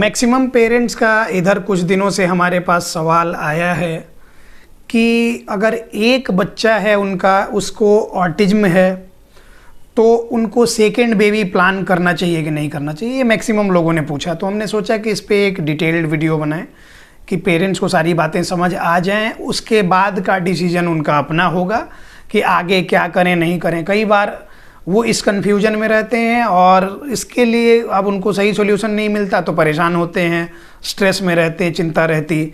Maximum parents का इधर कुछ दिनों से हमारे पास सवाल आया है कि अगर एक बच्चा है उनका, उसको ऑटिज्म है, तो उनको सेकेंड बेबी प्लान करना चाहिए कि नहीं करना चाहिए। ये मैक्सिमम लोगों ने पूछा, तो हमने सोचा कि इस पे एक डिटेल्ड वीडियो बनाएं कि पेरेंट्स को सारी बातें समझ आ जाएं। उसके बाद का डिसीजन उनका अपना होगा कि आगे क्या करें नहीं करें। कई बार वो इस कन्फ्यूजन में रहते हैं और इसके लिए अब उनको सही सॉल्यूशन नहीं मिलता तो परेशान होते हैं, स्ट्रेस में रहते हैं, चिंता रहती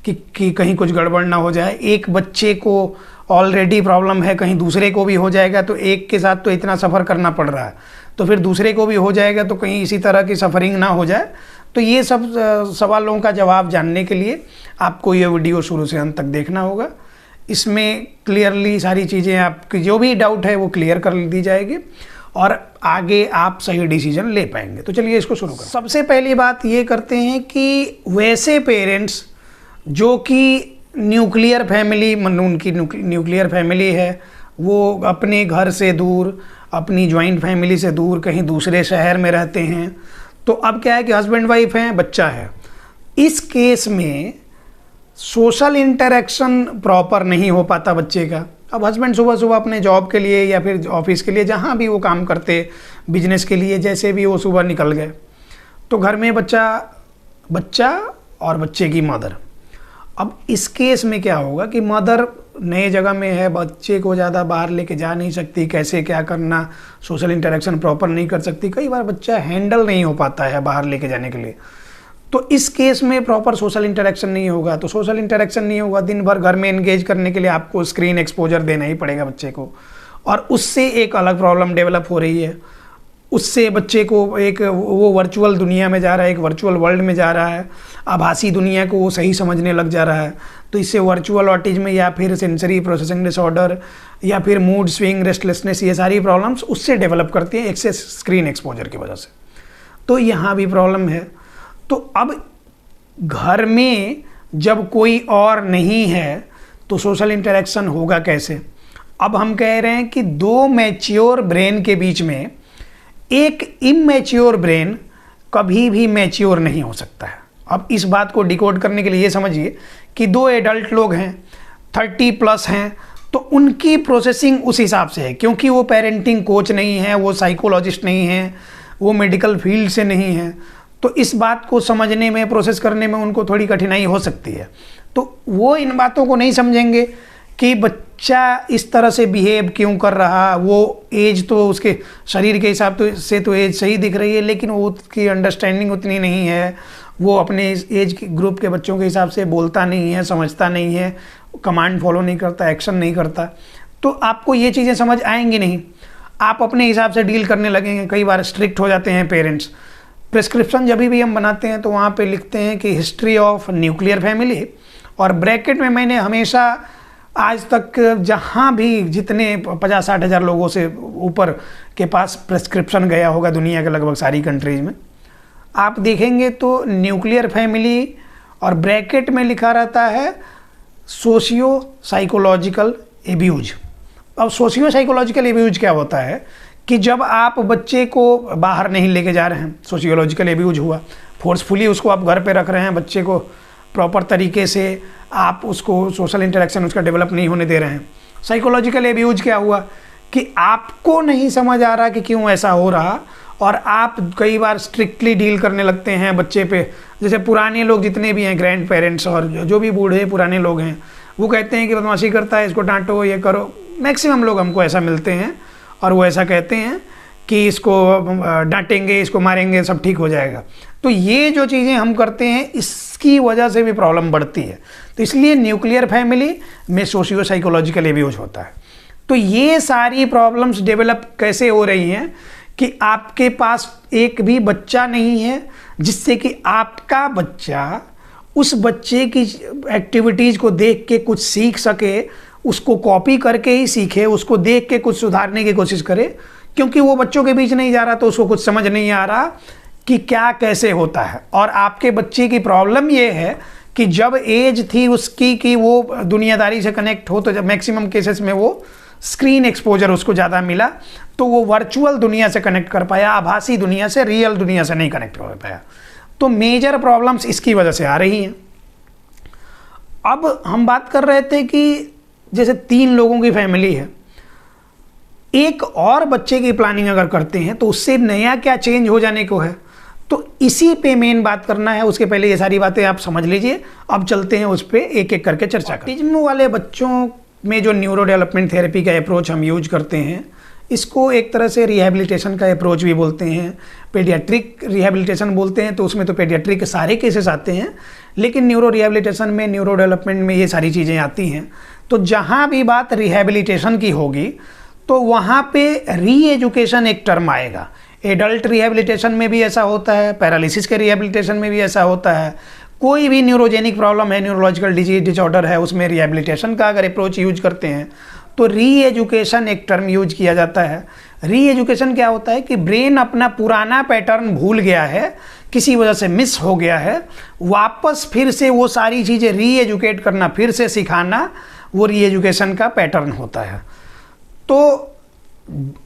कि कहीं कुछ गड़बड़ ना हो जाए। एक बच्चे को ऑलरेडी प्रॉब्लम है, कहीं दूसरे को भी हो जाएगा तो एक के साथ तो इतना सफ़र करना पड़ रहा है, तो फिर दूसरे को भी हो जाएगा तो कहीं इसी तरह की सफ़रिंग ना हो जाए। तो ये सब सवालों का जवाब जानने के लिए आपको ये वीडियो शुरू से अंत तक देखना होगा। इसमें क्लियरली सारी चीज़ें, आपकी जो भी डाउट है वो क्लियर कर दी जाएगी और आगे आप सही डिसीजन ले पाएंगे। तो चलिए इसको शुरू करें। सबसे पहली बात ये करते हैं कि वैसे पेरेंट्स जो कि न्यूक्लियर फैमिली, उनकी न्यूक्लियर फैमिली है, वो अपने घर से दूर, अपनी जॉइंट फैमिली से दूर कहीं दूसरे शहर में रहते हैं। तो अब क्या है कि हस्बैंड वाइफ हैं, बच्चा है। इस केस में सोशल इंटरेक्शन प्रॉपर नहीं हो पाता बच्चे का। अब हस्बैंड सुबह सुबह अपने जॉब के लिए या फिर ऑफिस के लिए, जहाँ भी वो काम करते, बिजनेस के लिए, जैसे भी वो सुबह निकल गए, तो घर में बच्चा और बच्चे की मदर। अब इस केस में क्या होगा कि मदर नए जगह में है, बच्चे को ज़्यादा बाहर लेके जा नहीं सकती, कैसे क्या करना, सोशल इंटरेक्शन प्रॉपर नहीं कर सकती। कई बार बच्चा हैंडल नहीं हो पाता है बाहर लेके जाने के लिए, तो इस केस में प्रॉपर सोशल इंटरेक्शन नहीं होगा। तो सोशल इंटरेक्शन नहीं होगा, दिन भर घर में एंगेज करने के लिए आपको स्क्रीन एक्सपोजर देना ही पड़ेगा बच्चे को, और उससे एक अलग प्रॉब्लम डेवलप हो रही है। उससे बच्चे को एक वो वर्चुअल दुनिया में जा रहा है, एक वर्चुअल वर्ल्ड में जा रहा है, आभासी दुनिया को वो सही समझने लग जा रहा है। तो इससे वर्चुअल ऑटिज्म या फिर सेंसरी प्रोसेसिंग डिसऑर्डर या फिर मूड स्विंग, रेस्टलेसनेस, ये सारी प्रॉब्लम्स उससे डेवलप करती है एक्सेस स्क्रीन एक्सपोजर की वजह से। तो यहाँ भी प्रॉब्लम है। तो अब घर में जब कोई और नहीं है तो सोशल इंटरेक्शन होगा कैसे? अब हम कह रहे हैं कि दो मैच्योर ब्रेन के बीच में एक इमैच्योर ब्रेन कभी भी मैच्योर नहीं हो सकता है। अब इस बात को डिकोड करने के लिए ये समझिए कि दो एडल्ट लोग हैं, 30+ हैं, तो उनकी प्रोसेसिंग उस हिसाब से है, क्योंकि वो पेरेंटिंग कोच नहीं है, वो साइकोलॉजिस्ट नहीं है, वो मेडिकल फील्ड से नहीं है, तो इस बात को समझने में, प्रोसेस करने में उनको थोड़ी कठिनाई हो सकती है। तो वो इन बातों को नहीं समझेंगे कि बच्चा इस तरह से बिहेव क्यों कर रहा। वो एज तो उसके शरीर के हिसाब से तो एज सही दिख रही है, लेकिन वो उसकी अंडरस्टैंडिंग उतनी नहीं है, वो अपने एज के ग्रुप के बच्चों के हिसाब से बोलता नहीं है, समझता नहीं है, कमांड फॉलो नहीं करता, एक्शन नहीं करता। तो आपको ये चीज़ें समझ आएंगी नहीं, आप अपने हिसाब से डील करने लगेंगे। कई बार स्ट्रिक्ट हो जाते हैं पेरेंट्स। प्रिस्क्रिप्शन जब भी हम बनाते हैं तो वहाँ पे लिखते हैं कि हिस्ट्री ऑफ न्यूक्लियर फैमिली, और ब्रैकेट में मैंने हमेशा आज तक जहाँ भी जितने 50-60 हज़ार लोगों से ऊपर के पास प्रिस्क्रिप्शन गया होगा दुनिया के लगभग सारी कंट्रीज़ में, आप देखेंगे तो न्यूक्लियर फैमिली और ब्रैकेट में लिखा रहता है सोशियो साइकोलॉजिकल एब्यूज। अब सोशियो साइकोलॉजिकल एब्यूज क्या होता है कि जब आप बच्चे को बाहर नहीं लेके जा रहे हैं, सोशियोलॉजिकल एब्यूज हुआ, फोर्सफुली उसको आप घर पे रख रहे हैं, बच्चे को प्रॉपर तरीके से आप उसको सोशल इंटरेक्शन उसका डेवलप नहीं होने दे रहे हैं। साइकोलॉजिकल एब्यूज क्या हुआ कि आपको नहीं समझ आ रहा कि क्यों ऐसा हो रहा, और आप कई बार स्ट्रिक्टली डील करने लगते हैं बच्चे पे। जैसे पुराने लोग जितने भी हैं, ग्रैंड पेरेंट्स और जो भी बूढ़े पुराने लोग हैं, वो कहते हैं कि बदमाशी करता है, इसको डांटो, ये करो। मैक्सिमम लोग हमको ऐसा मिलते हैं और वो ऐसा कहते हैं कि इसको डांटेंगे, इसको मारेंगे, सब ठीक हो जाएगा। तो ये जो चीज़ें हम करते हैं, इसकी वजह से भी प्रॉब्लम बढ़ती है। तो इसलिए न्यूक्लियर फैमिली में सोशियो साइकोलॉजिकल एब्यूज होता है। तो ये सारी प्रॉब्लम्स डेवलप कैसे हो रही हैं कि आपके पास एक भी बच्चा नहीं है जिससे कि आपका बच्चा उस बच्चे की एक्टिविटीज़ को देख के कुछ सीख सके, उसको कॉपी करके ही सीखे, उसको देख के कुछ सुधारने की कोशिश करे, क्योंकि वो बच्चों के बीच नहीं जा रहा तो उसको कुछ समझ नहीं आ रहा कि क्या कैसे होता है। और आपके बच्चे की प्रॉब्लम ये है कि जब एज थी उसकी कि वो दुनियादारी से कनेक्ट हो, तो जब मैक्सिमम केसेस में वो स्क्रीन एक्सपोजर उसको ज़्यादा मिला, तो वो वर्चुअल दुनिया से कनेक्ट कर पाया, आभासी दुनिया से, रियल दुनिया से नहीं कनेक्ट कर पाया। तो मेजर प्रॉब्लम्स इसकी वजह से आ रही हैं। अब हम बात कर रहे थे कि जैसे 3 लोगों की फैमिली है, एक और बच्चे की प्लानिंग अगर करते हैं तो उससे नया क्या चेंज हो जाने को है, तो इसी पे मेन बात करना है। उसके पहले ये सारी बातें आप समझ लीजिए, अब चलते हैं उस पर एक एक करके चर्चा करते हैं। ऑटिज्म वाले बच्चों में जो न्यूरो डेवलपमेंट थेरेपी का अप्रोच हम यूज करते हैं, इसको एक तरह से रिहैबिलिटेशन का अप्रोच भी बोलते हैं, पेडियाट्रिक रिहैबिलिटेशन बोलते हैं। तो उसमें तो पेडियाट्रिक के सारे केसेस आते हैं, लेकिन न्यूरो रिहैबिलिटेशन में, न्यूरो डेवलपमेंट में ये सारी चीज़ें आती हैं। तो जहाँ भी बात रिहैबिलिटेशन की होगी तो वहाँ पे री एजुकेशन एक टर्म आएगा। एडल्ट रिहैबिलिटेशन में भी ऐसा होता है, पैरालिसिस के रिहैबिलिटेशन में भी ऐसा होता है। कोई भी न्यूरोजेनिक प्रॉब्लम है, न्यूरोलॉजिकल डिजीज डिसऑर्डर है, उसमें रिहैबिलिटेशन का अगर अप्रोच यूज करते हैं तो री एजुकेशन एक टर्म यूज किया जाता है। री एजुकेशन क्या होता है कि ब्रेन अपना पुराना पैटर्न भूल गया है, किसी वजह से मिस हो गया है, वापस फिर से वो सारी चीज़ें री एजुकेट करना, फिर से सिखाना, वो री एजुकेशन का पैटर्न होता है। तो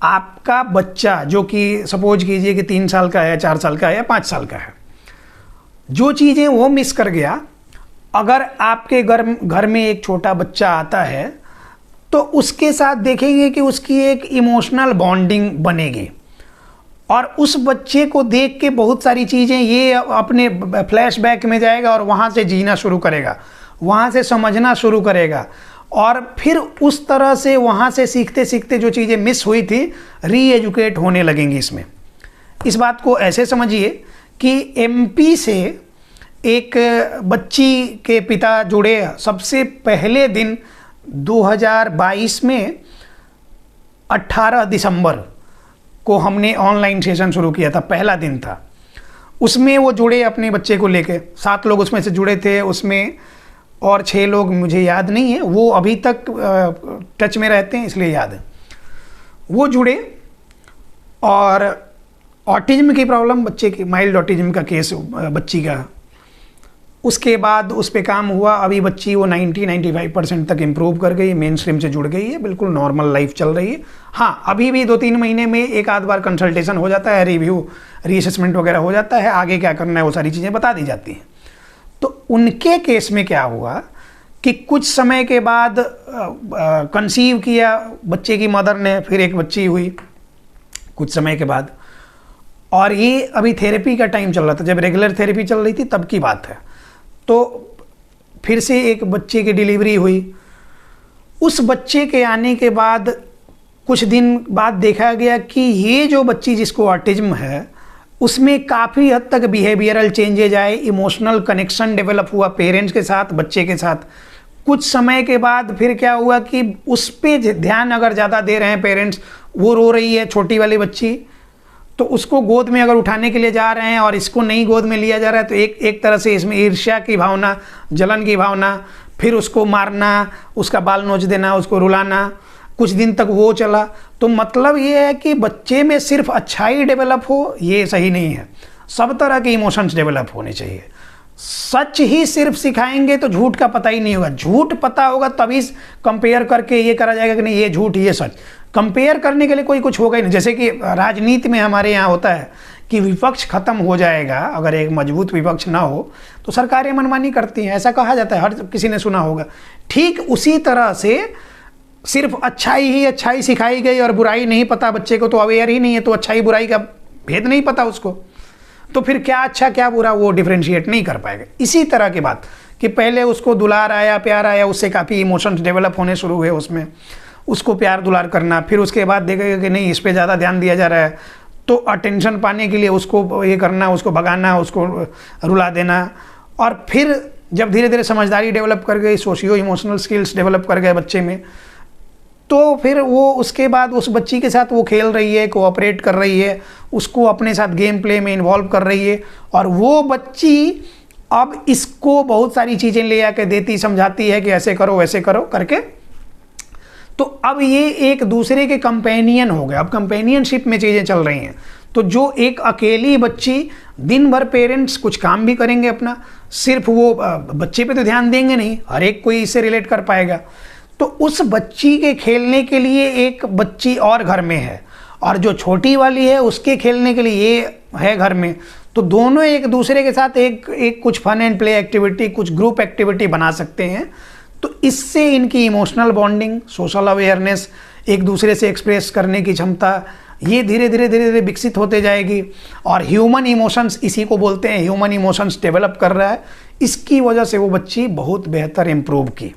आपका बच्चा जो कि सपोज कीजिए कि 3 साल का है, 4 साल का है या 5 साल का है, जो चीज़ें वो मिस कर गया, अगर आपके घर में एक छोटा बच्चा आता है तो उसके साथ देखेंगे कि उसकी एक इमोशनल बॉन्डिंग बनेगी और उस बच्चे को देख के बहुत सारी चीज़ें ये अपने फ्लैशबैक में जाएगा और वहाँ से जीना शुरू करेगा, वहाँ से समझना शुरू करेगा और फिर उस तरह से वहाँ से सीखते सीखते जो चीज़ें मिस हुई थी री एजुकेट होने लगेंगी। इसमें इस बात को ऐसे समझिए कि एमपी से एक बच्ची के पिता जुड़े, सबसे पहले दिन 2022 में 18 दिसंबर को हमने ऑनलाइन सेशन शुरू किया था, पहला दिन था। उसमें वो जुड़े अपने बच्चे को लेके, 7 लोग उसमें से जुड़े थे, उसमें और 6 लोग मुझे याद नहीं है, वो अभी तक टच में रहते हैं इसलिए याद है। वो जुड़े और ऑटिज्म की प्रॉब्लम, बच्चे की माइल्ड ऑटिज्म का केस बच्ची का, उसके बाद उस पर काम हुआ। अभी बच्ची वो 90-95% तक इम्प्रूव कर गई, मेन स्ट्रीम से जुड़ गई है, बिल्कुल नॉर्मल लाइफ चल रही है। हाँ, अभी भी 2-3 महीने में एक आध बार कंसल्टेशन हो जाता है, रिव्यू रीअसेसमेंट वगैरह हो जाता है, आगे क्या करना है वो सारी चीज़ें बता दी जाती हैं। तो उनके केस में क्या हुआ कि कुछ समय के बाद कंसीव किया बच्चे की मदर ने, फिर एक बच्ची हुई कुछ समय के बाद, और ये अभी थेरेपी का टाइम चल रहा था, जब रेगुलर थेरेपी चल रही थी तब की बात है। तो फिर से एक बच्चे की डिलीवरी हुई। उस बच्चे के आने के बाद कुछ दिन बाद देखा गया कि ये जो बच्ची जिसको ऑटिज्म है उसमें काफ़ी हद तक बिहेवियरल चेंजेज आए, इमोशनल कनेक्शन डेवलप हुआ पेरेंट्स के साथ, बच्चे के साथ। कुछ समय के बाद फिर क्या हुआ कि उस पर ध्यान अगर ज़्यादा दे रहे हैं पेरेंट्स, वो रो रही है छोटी वाली बच्ची, तो उसको गोद में अगर उठाने के लिए जा रहे हैं और इसको नहीं गोद में लिया जा रहा है, तो एक तरह से इसमें ईर्ष्या की भावना, जलन की भावना, फिर उसको मारना, उसका बाल नोच देना, उसको रुलाना, कुछ दिन तक वो चला। तो मतलब ये है कि बच्चे में सिर्फ अच्छाई डेवलप हो ये सही नहीं है, सब तरह के इमोशंस डेवलप होने चाहिए। सच ही सिर्फ सिखाएंगे तो झूठ का पता ही नहीं होगा, झूठ पता होगा तभी कंपेयर करके ये करा जाएगा कि नहीं ये झूठ ये सच। कंपेयर करने के लिए कोई कुछ होगा ही नहीं। जैसे कि राजनीति में हमारे यहाँ होता है कि विपक्ष खत्म हो जाएगा, अगर एक मजबूत विपक्ष ना हो तो सरकारें मनमानी करती हैं, ऐसा कहा जाता है, हर किसी ने सुना होगा। ठीक उसी तरह से सिर्फ अच्छाई ही अच्छाई सिखाई गई और बुराई नहीं पता बच्चे को, तो अवेयर ही नहीं है, तो अच्छाई बुराई का भेद नहीं पता उसको, तो फिर क्या अच्छा क्या बुरा वो डिफ्रेंशिएट नहीं कर पाएगा। इसी तरह की बात कि पहले उसको दुलार आया, प्यार आया, उससे काफ़ी इमोशंस डेवलप होने शुरू हुए, उसमें उसको प्यार दुलार करना, फिर उसके बाद देखेगा कि नहीं इस पर ज़्यादा ध्यान दिया जा रहा है, तो अटेंशन पाने के लिए उसको ये करना, उसको भगाना, उसको रुला देना। और फिर जब धीरे धीरे समझदारी डेवलप कर गई, सोशियो इमोशनल स्किल्स डेवलप कर गए बच्चे में, तो फिर वो उसके बाद उस बच्ची के साथ वो खेल रही है, कोऑपरेट कर रही है, उसको अपने साथ गेम प्ले में इन्वॉल्व कर रही है, और वो बच्ची अब इसको बहुत सारी चीज़ें ले आके देती, समझाती है कि ऐसे करो वैसे करो करके। तो अब ये एक दूसरे के कंपेनियन हो गए, अब कंपेनियनशिप में चीज़ें चल रही हैं। तो जो एक अकेली बच्ची, दिन भर पेरेंट्स कुछ काम भी करेंगे अपना, सिर्फ वो बच्चे पे तो ध्यान देंगे नहीं, हर एक कोई इससे रिलेट कर पाएगा। तो उस बच्ची के खेलने के लिए एक बच्ची और घर में है, और जो छोटी वाली है उसके खेलने के लिए ये है घर में। तो दोनों एक दूसरे के साथ एक एक कुछ फन एंड प्ले एक्टिविटी, कुछ ग्रुप एक्टिविटी बना सकते हैं। तो इससे इनकी इमोशनल बॉन्डिंग, सोशल अवेयरनेस, एक दूसरे से एक्सप्रेस करने की क्षमता, ये धीरे धीरे विकसित होते जाएगी। और ह्यूमन इमोशंस, इसी को बोलते हैं ह्यूमन इमोशंस, डेवलप कर रहा है। इसकी वजह से वो बच्ची बहुत बेहतर इम्प्रूव की।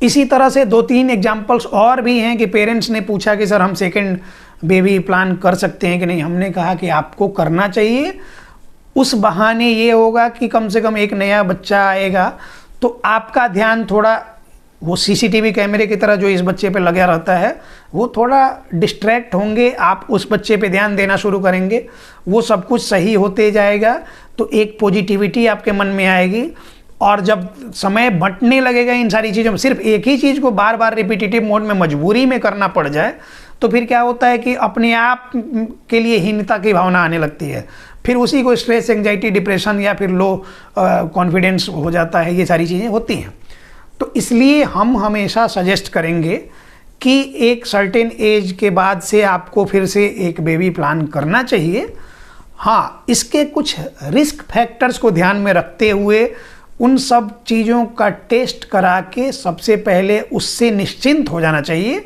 इसी तरह से 2-3 एग्जाम्पल्स और भी हैं कि पेरेंट्स ने पूछा कि सर हम सेकंड बेबी प्लान कर सकते हैं कि नहीं। हमने कहा कि आपको करना चाहिए। उस बहाने ये होगा कि कम से कम एक नया बच्चा आएगा तो आपका ध्यान थोड़ा, वो सीसीटीवी कैमरे की तरह जो इस बच्चे पे लगा रहता है, वो थोड़ा डिस्ट्रैक्ट होंगे, आप उस बच्चे पे ध्यान देना शुरू करेंगे, वो सब कुछ सही होते जाएगा। तो एक पॉजिटिविटी आपके मन में आएगी। और जब समय बंटने लगेगा इन सारी चीज़ों में, सिर्फ एक ही चीज़ को बार बार रिपीटेटिव मोड में मजबूरी में करना पड़ जाए, तो फिर क्या होता है कि अपने आप के लिए हीनता की भावना आने लगती है। फिर उसी को स्ट्रेस, एंजाइटी, डिप्रेशन या फिर लो कॉन्फिडेंस हो जाता है। ये सारी चीज़ें होती हैं। तो इसलिए हम हमेशा सजेस्ट करेंगे कि एक सर्टेन एज के बाद से आपको फिर से एक बेबी प्लान करना चाहिए। हाँ, इसके कुछ रिस्क फैक्टर्स को ध्यान में रखते हुए उन सब चीज़ों का टेस्ट करा के सबसे पहले उससे निश्चिंत हो जाना चाहिए।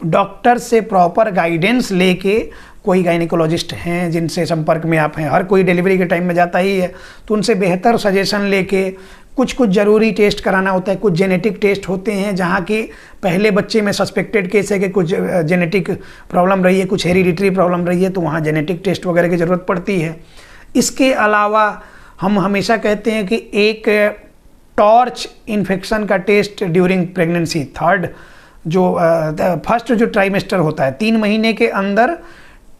डॉक्टर से प्रॉपर गाइडेंस लेके, कोई गायनिकोलॉजिस्ट हैं जिनसे संपर्क में आप हैं, हर कोई डिलीवरी के टाइम में जाता ही है, तो उनसे बेहतर सजेशन लेके कुछ ज़रूरी टेस्ट कराना होता है। कुछ जेनेटिक टेस्ट होते हैं जहाँ की पहले बच्चे में सस्पेक्टेड केस है कि कुछ जेनेटिक प्रॉब्लम रही है, कुछ हेरिडिटरी प्रॉब्लम रही है, तो वहाँ जेनेटिक टेस्ट वगैरह की ज़रूरत पड़ती है। इसके अलावा हम हमेशा कहते हैं कि एक टॉर्च इन्फेक्शन का टेस्ट ड्यूरिंग प्रेगनेंसी, फर्स्ट जो ट्राइमेस्टर होता है, 3 महीने के अंदर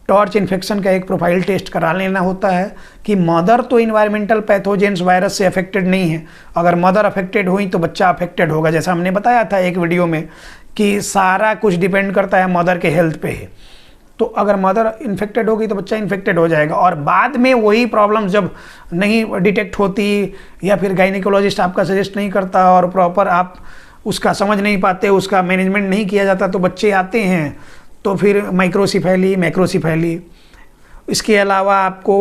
टॉर्च इन्फेक्शन का एक प्रोफाइल टेस्ट करा लेना होता है कि मदर तो इन्वायरमेंटल पैथोजेंस वायरस से अफेक्टेड नहीं है। अगर मदर अफेक्टेड हुई तो बच्चा अफेक्टेड होगा। जैसा हमने बताया था एक वीडियो में कि सारा कुछ डिपेंड करता है मदर के हेल्थ पे ही। तो अगर मदर इन्फेक्टेड होगी तो बच्चा इन्फेक्टेड हो जाएगा। और बाद में वही प्रॉब्लम जब नहीं डिटेक्ट होती या फिर गायनिकोलॉजिस्ट आपका सजेस्ट नहीं करता और प्रॉपर आप उसका समझ नहीं पाते, उसका मैनेजमेंट नहीं किया जाता, तो बच्चे आते हैं तो फिर माइक्रोसिफेली, मैक्रोसिफेली, इसके अलावा आपको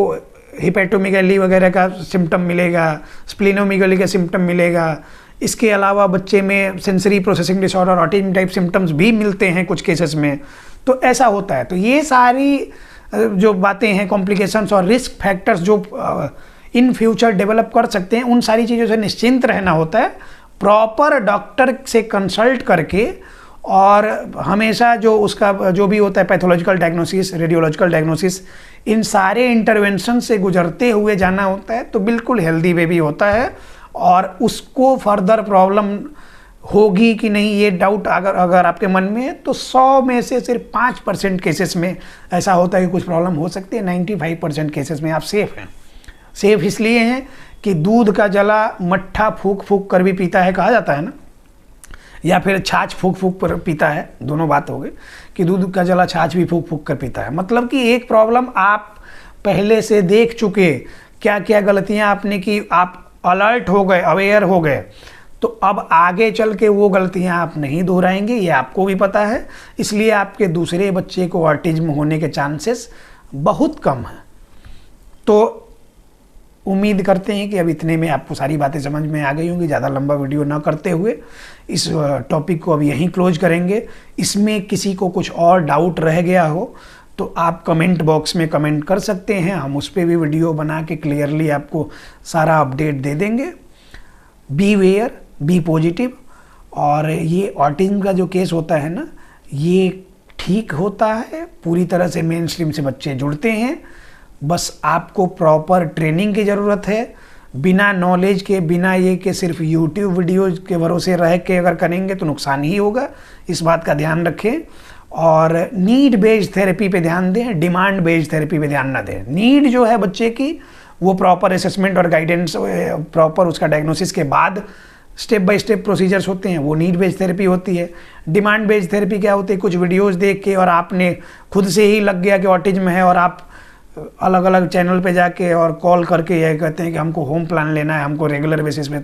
हिपेटोमेगाली वगैरह का सिम्टम मिलेगा, स्प्लिनोमेगाली का सिम्टम मिलेगा। इसके अलावा बच्चे में sensory processing disorder, autism type symptoms भी मिलते हैं कुछ केसेस में। तो ऐसा होता है। तो ये सारी जो बातें हैं, कॉम्प्लिकेशंस और रिस्क फैक्टर्स जो इन फ्यूचर डेवलप कर सकते हैं, उन सारी चीज़ों से निश्चिंत रहना होता है, प्रॉपर डॉक्टर से कंसल्ट करके। और हमेशा जो उसका जो भी होता है पैथोलॉजिकल डायग्नोसिस, रेडियोलॉजिकल डायग्नोसिस, इन सारे इंटरवेंशन से गुजरते हुए जाना होता है, तो बिल्कुल हेल्दी बेबी होता है। और उसको फर्दर प्रॉब्लम होगी कि नहीं, ये डाउट अगर आपके मन में है, तो 100 में से सिर्फ 5% केसेस में ऐसा होता है कि कुछ प्रॉब्लम हो सकती है। 95% केसेस में आप सेफ हैं। सेफ इसलिए हैं कि दूध का जला मट्ठा फूक फूक कर भी पीता है, कहा जाता है ना, या फिर छाछ फूक फूक कर पीता है, दोनों बात हो गई कि दूध का जला छाछ भी फूक फूक कर पीता है। मतलब कि एक प्रॉब्लम आप पहले से देख चुके, क्या क्या गलतियां आपने की, आप अलर्ट हो गए, अवेयर हो गए, तो अब आगे चल के वो गलतियां आप नहीं दोहराएंगे, ये आपको भी पता है। इसलिए आपके दूसरे बच्चे को ऑटिज्म होने के चांसेस बहुत कम हैं। तो उम्मीद करते हैं कि अब इतने में आपको सारी बातें समझ में आ गई होंगी। ज़्यादा लंबा वीडियो ना करते हुए इस टॉपिक को अब यहीं क्लोज करेंगे। इसमें किसी को कुछ और डाउट रह गया हो तो आप कमेंट बॉक्स में कमेंट कर सकते हैं, हम उस पर भी वीडियो बना के क्लियरली आपको सारा अपडेट दे देंगे। Be aware, be positive. और ये ऑटिज्म का जो केस होता है ना, ये ठीक होता है, पूरी तरह से मेन स्ट्रीम से बच्चे जुड़ते हैं। बस आपको प्रॉपर ट्रेनिंग की ज़रूरत है। बिना नॉलेज के, बिना ये कि सिर्फ यूट्यूब वीडियोज के भरोसे रह के अगर करेंगे तो नुकसान ही होगा, इस बात का ध्यान रखें। और नीड बेस्ड थेरेपी पे ध्यान दें, डिमांड बेस्ड थेरेपी पे ध्यान ना दें। नीड जो है बच्चे की, वो प्रॉपर असेसमेंट और गाइडेंस, प्रॉपर उसका डायग्नोसिस के बाद स्टेप बाय स्टेप प्रोसीजर्स होते हैं, वो नीड बेस्ड थेरेपी होती है। डिमांड बेस्ड थेरेपी क्या होती है, कुछ वीडियोस देख के और आपने खुद से ही लग गया कि ऑटिज्म है और आप अलग अलग चैनल पे जाके और कॉल करके यह कहते हैं कि हमको होम प्लान लेना है, हमको रेगुलर बेसिस पे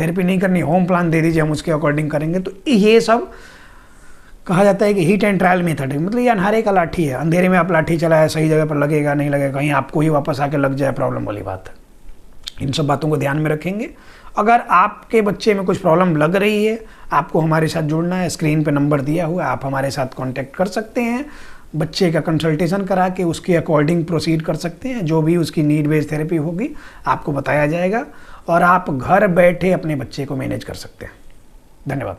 थेरेपी नहीं करनी, होम प्लान दे दीजिए, हम उसके अकॉर्डिंग करेंगे। तो ये सब कहा जाता है कि हीट एंड ट्रायल मेथड है, मतलब ये अंधारे का लाठी है, अंधेरे में आप लाठी चलाए, सही जगह पर लगेगा नहीं लगेगा, कहीं आपको ही वापस आके लग जाए, प्रॉब्लम वाली बात है। इन सब बातों को ध्यान में रखेंगे। अगर आपके बच्चे में कुछ प्रॉब्लम लग रही है, आपको हमारे साथ जुड़ना है, स्क्रीन पे नंबर दिया हुआ है, आप हमारे साथ कांटेक्ट कर सकते हैं, बच्चे का कंसल्टेशन करा के उसके अकॉर्डिंग प्रोसीड कर सकते हैं। जो भी उसकी नीड बेस्ड थेरेपी होगी आपको बताया जाएगा और आप घर बैठे अपने बच्चे को मैनेज कर सकते हैं। धन्यवाद।